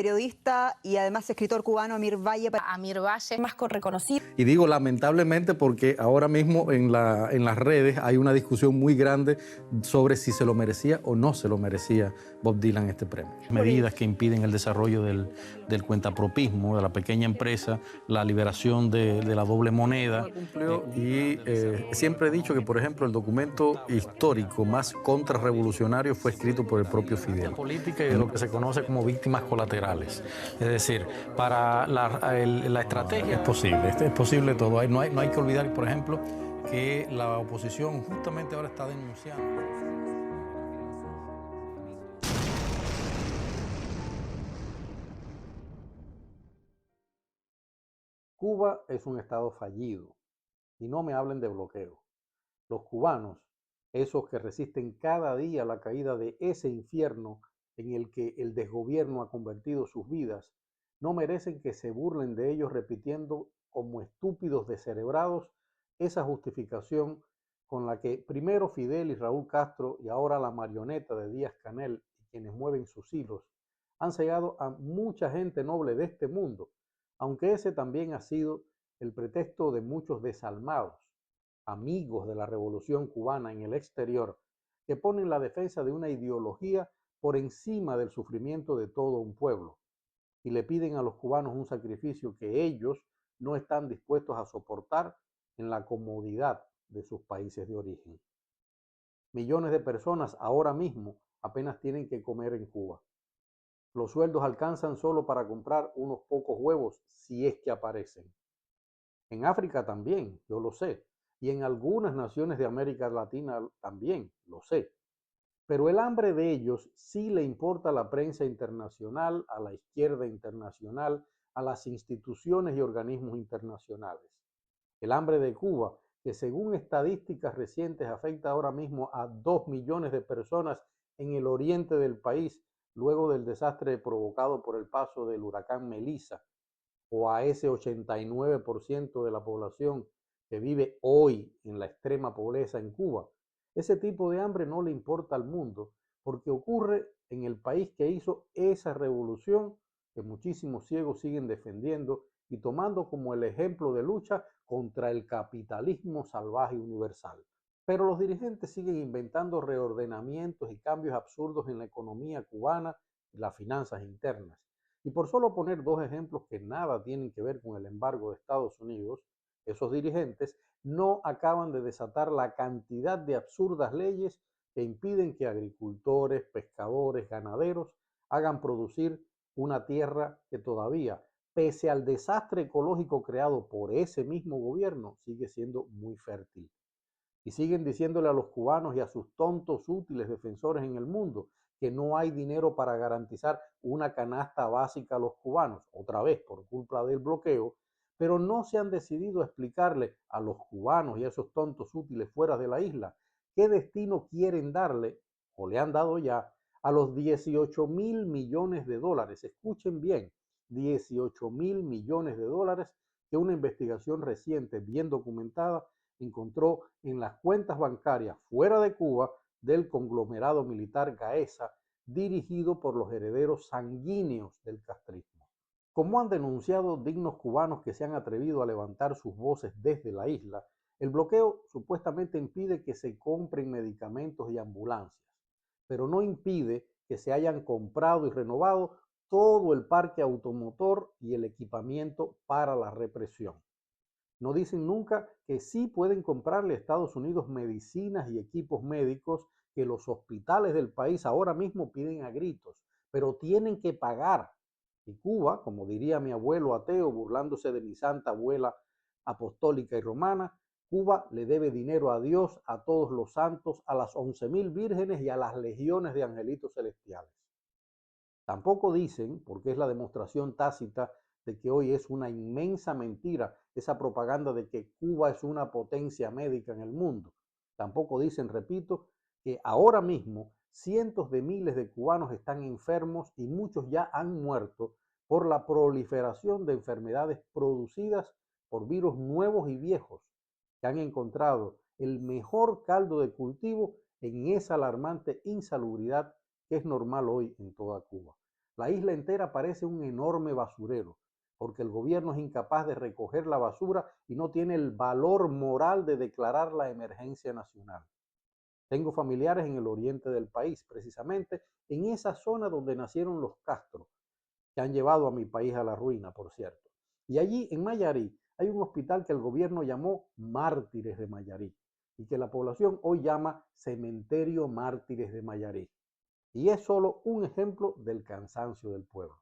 periodista y además escritor cubano Amir Valle. Amir Valle, más reconocido. Y digo lamentablemente porque ahora mismo en las redes hay una discusión muy grande sobre si se lo merecía o no se lo merecía Bob Dylan este premio. Medidas que impiden el desarrollo del cuentapropismo, de la pequeña empresa, la liberación de la doble moneda. Y siempre he dicho que, por ejemplo, el documento histórico más contrarrevolucionario fue escrito por el propio Fidel. Política y de lo que se conoce como víctimas colaterales. Es decir, para la estrategia es posible todo. No hay que olvidar, por ejemplo, que la oposición justamente ahora está denunciando. Cuba es un estado fallido y no me hablen de bloqueo. Los cubanos, esos que resisten cada día la caída de ese infierno en el que el desgobierno ha convertido sus vidas, no merecen que se burlen de ellos repitiendo como estúpidos descerebrados esa justificación con la que primero Fidel y Raúl Castro y ahora la marioneta de Díaz-Canel y quienes mueven sus hilos han cegado a mucha gente noble de este mundo, aunque ese también ha sido el pretexto de muchos desalmados, amigos de la revolución cubana en el exterior, que ponen la defensa de una ideología por encima del sufrimiento de todo un pueblo y le piden a los cubanos un sacrificio que ellos no están dispuestos a soportar en la comodidad de sus países de origen. Millones de personas ahora mismo apenas tienen que comer en Cuba. Los sueldos alcanzan solo para comprar unos pocos huevos si es que aparecen. En África también, yo lo sé, y en algunas naciones de América Latina también, lo sé. Pero el hambre de ellos sí le importa a la prensa internacional, a la izquierda internacional, a las instituciones y organismos internacionales. El hambre de Cuba, que según estadísticas recientes afecta ahora mismo a 2 millones de personas en el oriente del país, luego del desastre provocado por el paso del huracán Melissa, o a ese 89% de la población que vive hoy en la extrema pobreza en Cuba. Ese tipo de hambre no le importa al mundo porque ocurre en el país que hizo esa revolución que muchísimos ciegos siguen defendiendo y tomando como el ejemplo de lucha contra el capitalismo salvaje universal. Pero los dirigentes siguen inventando reordenamientos y cambios absurdos en la economía cubana y las finanzas internas. Y por solo poner dos ejemplos que nada tienen que ver con el embargo de Estados Unidos, esos dirigentes no acaban de desatar la cantidad de absurdas leyes que impiden que agricultores, pescadores, ganaderos hagan producir una tierra que todavía, pese al desastre ecológico creado por ese mismo gobierno, sigue siendo muy fértil. Y siguen diciéndole a los cubanos y a sus tontos útiles defensores en el mundo que no hay dinero para garantizar una canasta básica a los cubanos, otra vez por culpa del bloqueo, pero no se han decidido a explicarle a los cubanos y a esos tontos útiles fuera de la isla qué destino quieren darle, o le han dado ya, a los 18,000 millones de dólares. Escuchen bien, 18,000 millones de dólares que una investigación reciente, bien documentada, encontró en las cuentas bancarias fuera de Cuba del conglomerado militar Gaesa, dirigido por los herederos sanguíneos del castrismo. Como han denunciado dignos cubanos que se han atrevido a levantar sus voces desde la isla, el bloqueo supuestamente impide que se compren medicamentos y ambulancias, pero no impide que se hayan comprado y renovado todo el parque automotor y el equipamiento para la represión. No dicen nunca que sí pueden comprarle a Estados Unidos medicinas y equipos médicos que los hospitales del país ahora mismo piden a gritos, pero tienen que pagar. Y Cuba, como diría mi abuelo ateo, burlándose de mi santa abuela apostólica y romana, Cuba le debe dinero a Dios, a todos los santos, a las 11,000 vírgenes y a las legiones de angelitos celestiales. Tampoco dicen, porque es la demostración tácita de que hoy es una inmensa mentira esa propaganda de que Cuba es una potencia médica en el mundo. Tampoco dicen, repito, que ahora mismo cientos de miles de cubanos están enfermos y muchos ya han muerto por la proliferación de enfermedades producidas por virus nuevos y viejos que han encontrado el mejor caldo de cultivo en esa alarmante insalubridad que es normal hoy en toda Cuba. La isla entera parece un enorme basurero, porque el gobierno es incapaz de recoger la basura y no tiene el valor moral de declarar la emergencia nacional. Tengo familiares en el oriente del país, precisamente en esa zona donde nacieron los Castro, que han llevado a mi país a la ruina, por cierto. Y allí, en Mayarí, hay un hospital que el gobierno llamó Mártires de Mayarí y que la población hoy llama Cementerio Mártires de Mayarí. Y es solo un ejemplo del cansancio del pueblo.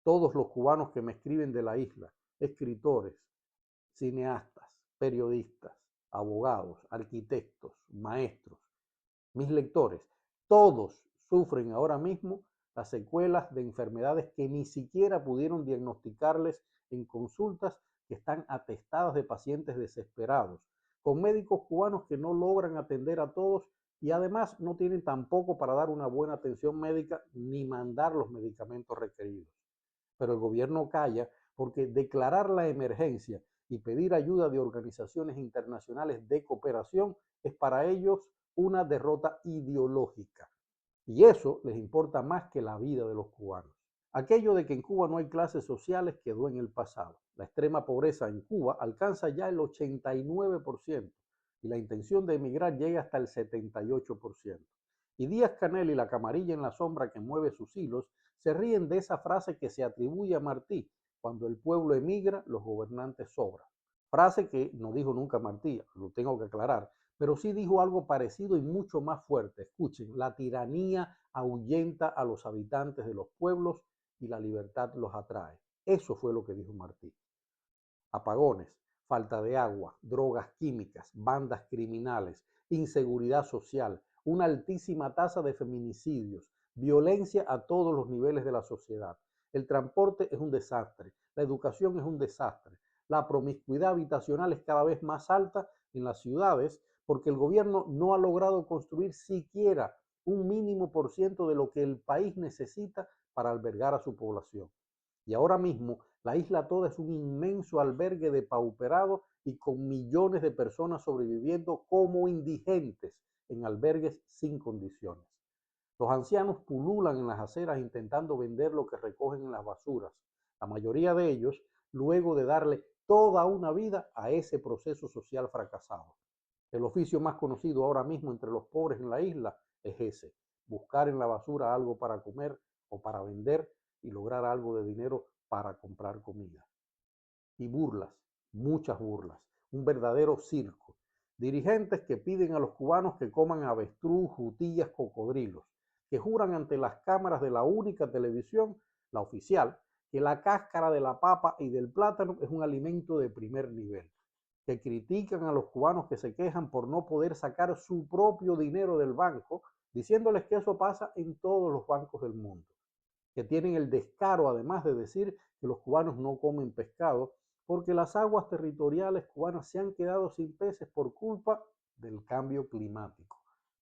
Todos los cubanos que me escriben de la isla, escritores, cineastas, periodistas, abogados, arquitectos, maestros, mis lectores, todos sufren ahora mismo las secuelas de enfermedades que ni siquiera pudieron diagnosticarles en consultas que están atestadas de pacientes desesperados, con médicos cubanos que no logran atender a todos y además no tienen tampoco para dar una buena atención médica ni mandar los medicamentos requeridos. Pero el gobierno calla porque declarar la emergencia y pedir ayuda de organizaciones internacionales de cooperación es para ellos una derrota ideológica. Y eso les importa más que la vida de los cubanos. Aquello de que en Cuba no hay clases sociales quedó en el pasado. La extrema pobreza en Cuba alcanza ya el 89% y la intención de emigrar llega hasta el 78%. Y Díaz-Canel y la camarilla en la sombra que mueve sus hilos se ríen de esa frase que se atribuye a Martí: cuando el pueblo emigra, los gobernantes sobran. Frase que no dijo nunca Martí, lo tengo que aclarar, pero sí dijo algo parecido y mucho más fuerte. Escuchen: la tiranía ahuyenta a los habitantes de los pueblos y la libertad los atrae. Eso fue lo que dijo Martí. Apagones, falta de agua, drogas químicas, bandas criminales, inseguridad social, una altísima tasa de feminicidios, violencia a todos los niveles de la sociedad. El transporte es un desastre, la educación es un desastre, la promiscuidad habitacional es cada vez más alta en las ciudades porque el gobierno no ha logrado construir siquiera un mínimo por ciento de lo que el país necesita para albergar a su población. Y ahora mismo la isla toda es un inmenso albergue depauperado y con millones de personas sobreviviendo como indigentes en albergues sin condiciones. Los ancianos pululan en las aceras intentando vender lo que recogen en las basuras. La mayoría de ellos, luego de darle toda una vida a ese proceso social fracasado. El oficio más conocido ahora mismo entre los pobres en la isla es ese: buscar en la basura algo para comer o para vender y lograr algo de dinero para comprar comida. Y burlas, muchas burlas, un verdadero circo. Dirigentes que piden a los cubanos que coman avestruz, jutillas, cocodrilos, que juran ante las cámaras de la única televisión, la oficial, que la cáscara de la papa y del plátano es un alimento de primer nivel, que critican a los cubanos que se quejan por no poder sacar su propio dinero del banco, diciéndoles que eso pasa en todos los bancos del mundo, que tienen el descaro además de decir que los cubanos no comen pescado porque las aguas territoriales cubanas se han quedado sin peces por culpa del cambio climático.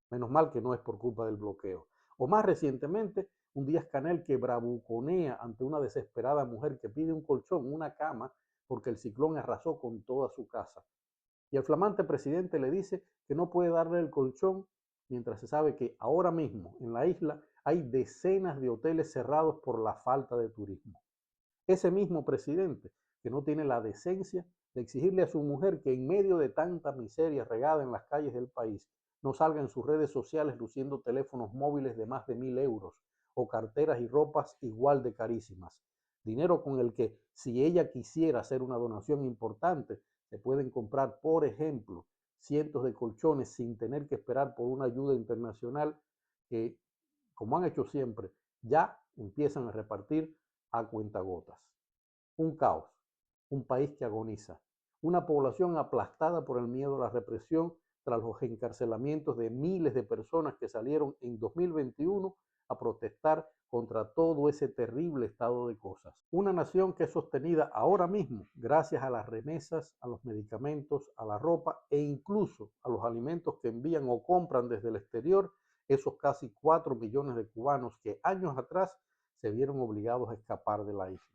Menos mal que no es por culpa del bloqueo. O más recientemente, un Díaz-Canel que bravuconea ante una desesperada mujer que pide un colchón, una cama, porque el ciclón arrasó con toda su casa. Y el flamante presidente le dice que no puede darle el colchón mientras se sabe que ahora mismo en la isla hay decenas de hoteles cerrados por la falta de turismo. Ese mismo presidente que no tiene la decencia de exigirle a su mujer que en medio de tanta miseria regada en las calles del país no salga en sus redes sociales luciendo teléfonos móviles de más de 1.000 euros o carteras y ropas igual de carísimas. Dinero con el que, si ella quisiera hacer una donación importante, se pueden comprar, por ejemplo, cientos de colchones sin tener que esperar por una ayuda internacional que, como han hecho siempre, ya empiezan a repartir a cuentagotas. Un caos, un país que agoniza, una población aplastada por el miedo a la represión tras los encarcelamientos de miles de personas que salieron en 2021 a protestar contra todo ese terrible estado de cosas. Una nación que es sostenida ahora mismo gracias a las remesas, a los medicamentos, a la ropa e incluso a los alimentos que envían o compran desde el exterior esos casi 4 millones de cubanos que años atrás se vieron obligados a escapar de la isla.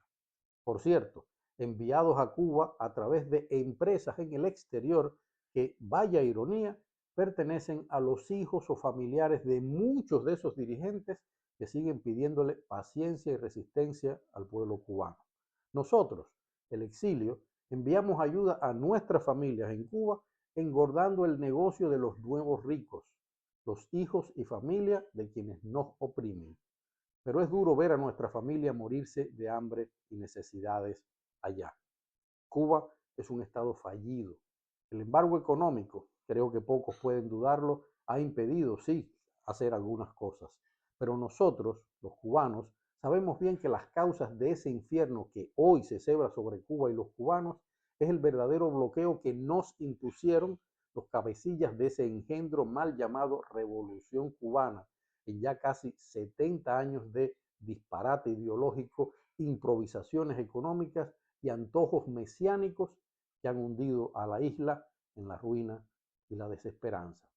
Por cierto, enviados a Cuba a través de empresas en el exterior que, vaya ironía, pertenecen a los hijos o familiares de muchos de esos dirigentes que siguen pidiéndole paciencia y resistencia al pueblo cubano. Nosotros, el exilio, enviamos ayuda a nuestras familias en Cuba, engordando el negocio de los nuevos ricos, los hijos y familia de quienes nos oprimen. Pero es duro ver a nuestra familia morirse de hambre y necesidades allá. Cuba es un estado fallido. El embargo económico, creo que pocos pueden dudarlo, ha impedido, sí, hacer algunas cosas. Pero nosotros, los cubanos, sabemos bien que las causas de ese infierno que hoy se cebra sobre Cuba y los cubanos es el verdadero bloqueo que nos impusieron los cabecillas de ese engendro mal llamado Revolución Cubana, en ya casi 70 años de disparate ideológico, improvisaciones económicas y antojos mesiánicos que han hundido a la isla en la ruina y la desesperanza.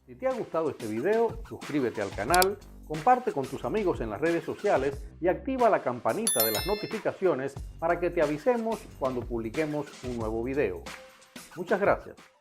Si te ha gustado este video, suscríbete al canal, comparte con tus amigos en las redes sociales y activa la campanita de las notificaciones para que te avisemos cuando publiquemos un nuevo video. Muchas gracias.